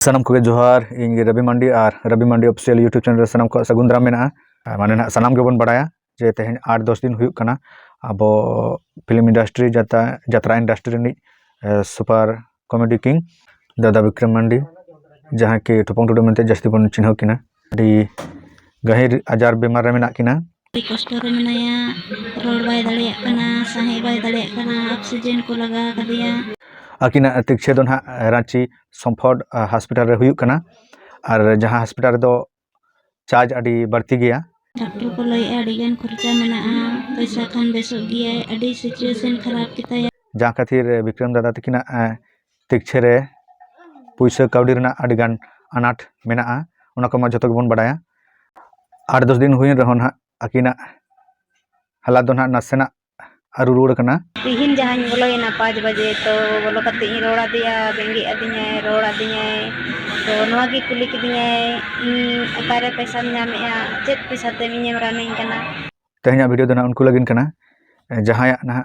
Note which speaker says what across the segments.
Speaker 1: सनम को जोहार इन रवि मांडी और रवि मांडी ऑफिशियल यूट्यूब चैनल सनम को सगुन दाराम मेना माने ना सनम के बन बड़ाया जे तेहन 8-10 दिन हुयुक कना अब फिल्म इंडस्ट्री जत्रा इंडस्ट्री रि सुपर कॉमेडी किंग दादा विक्रम मांडी जहाँ के टोपंग टुडू मेंते जस्ती बन चिन्ह किना अडी गहिर आजार बेमार रे मेना किना
Speaker 2: कष्ट रे मेनाया रोड बाय दाड़िया कना साहे बाय दाड़िया कना ऑक्सीजन को लगा कदिया
Speaker 1: आकिना तिक्षे दो ना रांची सम्फोर्ड हॉस्पिटल रे हुयुक कना और जहाँ हॉस्पिटल रे दो चार्ज अडी बढ़ती गया
Speaker 2: डॉक्टर को लई अडी गन खर्चा मेना पैसा खान बेसो गिया अडी सिचुएशन खराब किताया
Speaker 1: जहाँ खातिर विक्रम दादा तकिना तिक्षे रे पुइसा काउडी रना अडी गन अनाट मेना उना को मा जतो बन बड़ाया 8-10 दिन हुइन रहन हा आकिना हालात दो ना नसेना आरु रोड कना
Speaker 2: तिहिन जहां बोलोयना 5 बजे तो बोलो कते इ रोड़ा दिया बेंगी अदिnya रोड़ा दिया तो नवा की कुली किदिnya अकारे पैसा ᱧᱟᱢᱮᱜᱼᱟ चेत पैसा ते मिᱧᱮᱢ रानिंग कना
Speaker 1: तेहना वीडियो दो ना उनको लगिन कना जहां ना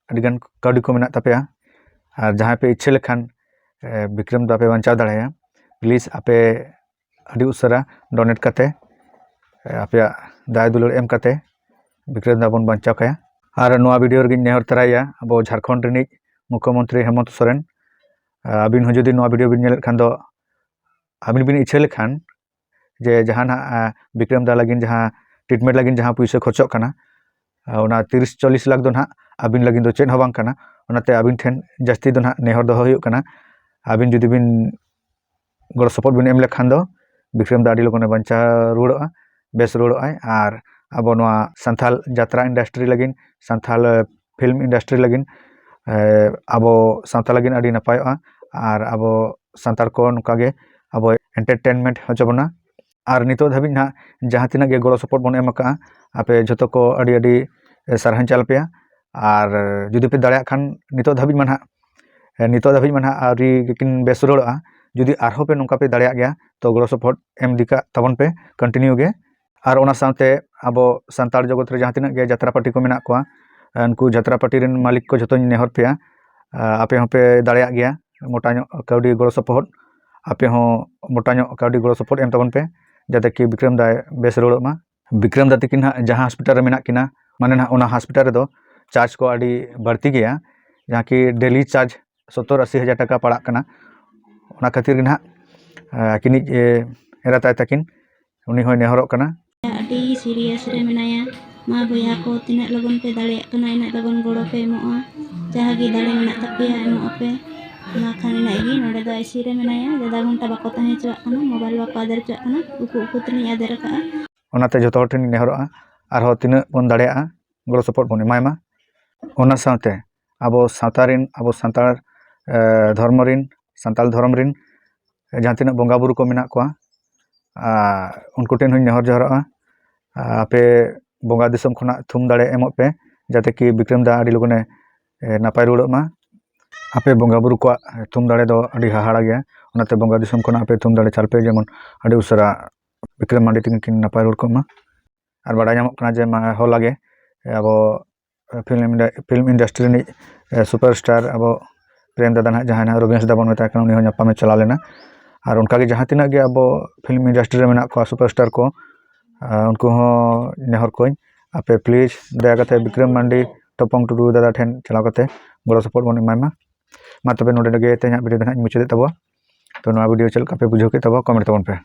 Speaker 1: अडिगन काउडी को मेना तपेया और जहां पे इच्छे लेखान विक्रम दा पे बंचाव दाड़ाया प्लीज आपे अडी उसरा डोनेट करते आपे दाय दुलर एम करते विक्रम दा बन बंचाव काया और नवा वीडियो रे नेहर तराया अब झारखंड रिनिक मुख्यमंत्री हेमंत सोरेन अबिन हो जदि नवा वीडियो बिन नेल खान दो अबिन बिन इच्छा लेखान जे जहां विक्रम दा लगिन जहां ट्रीटमेंट लगिन जहां पैसा खर्चो कना ओना 30-40 लाख दो ना अबिन लगिन दो चेन हो बांग कना ओनाते अबिन ठेन जस्ती दो ना नेहर दो हुयुक कना अबिन जदि बिन गड़ सपोर्ट बिन एम लेखान दो विक्रम दा अडी लोगने बंचा रुड़ोआ बेस रुड़ोआय और अब नवा संथाल जत्रा इंडस्ट्री लगिन संथाल फिल्म इंडस्ट्री लगिन अब संथाल लगिन अडी नपायोआ और अब संतार को नुकागे अब एंटरटेनमेंट होचबना और नितो धाबि ना जहाँ तिना गे गड़ो सपोर्ट बन एमका आपे जतो को अडी अडी सरहन चाल पेया और जुदी पे दाड़िया खान नितो धाबि मानहा आरी किन बेस रुड़ोआ जुदी आरहो पे नुका पे दाड़िया गया तो गड़ो सपोर्ट एम दिका तबन पे कंटिन्यू गे और ओना साथे अब संतार जगत रे जहाँ तिना गे जत्रा पार्टी को मेना कोआ उनको जत्रा पार्टी रेन मालिक को जतो नेहर पेया आपे हों पे दाड़िया गया मोटा काउडी गड़ो सपोर्ट आपे हों मोटा काउडी गड़ो सपोर्ट एम तबन पे जाते कि विक्रम दा बेस रुड़ोमा विक्रम दा तकिन जहाँ हॉस्पिटल रे मेना किना माने ना ओना हॉस्पिटल रे दो चार्ज को अडी बढ़ती गया जहाँ की डेली चार्ज 70-80 हज़ार टाका पड़ा कना ओना खातिर ना किनि एरा ताय तकिन उनी होय नेहरोक कना
Speaker 2: अडी सीरियस रे मेनाया मा भैया को तिना लगन पे दाड़िया कना इना लगन गड़ो पे एमोआ जहाँ की दाड़े मेना तपिया एमो पे ना खान इना गी नोडे दो आईसी रे मेनाया दादा घंटा बाको ताहे चुआ कना मोबाइल बाको आदर चुआ कना उकु तनी आदर का
Speaker 1: ओनाते जतो हर ठेन नेहरोआ आरो तिना बन दाड़िया गड़ो सपोर्ट बन एमायमा ओना साथे अब सावतारिन अब संतार धर्म रिन संताल धर्म रिन जहाँ तिना बंगा बुरु को मेना कोआ उनको टेन हुई नेहर जहरोआ आपे बंगा दिसम खना थुम दाड़े एमोग पे जाते कि विक्रम दा अडी लोगने नापाय रुड़ोमा आपे बंगा बुरु को थुम दाड़े दो अडी हाहाड़ा गया ओनाते बंगा दिसम खना आपे थुम दाड़े चालपे जेमन अडी उसरा विक्रम मांडी तिन नापाय रुड़ कोमा और बड़ा नामक कना जे हो लागे अब फिल्म इंडस्ट्री नि सुपरस्टार अब प्रेम दादा ना जहाँ रमेश दा बन मेता कना उनी हो नापा में चला लेना और उनका के जहाँ तिना गे अब फिल्म इंडस्ट्री रे मेना को सुपरस्टार को उनको हो नेहर कोई आपे प्लीज दया कते विक्रम मांडी टोपंग टुडू दादा ठेन चलाव कते गड़ो सपोर्ट बन एमायमा मा तबे नोडे गे तेना वीडियो दना मुचादे तबो तो नवा वीडियो चल कापे बुझो के तबो कमेंट तबन पे।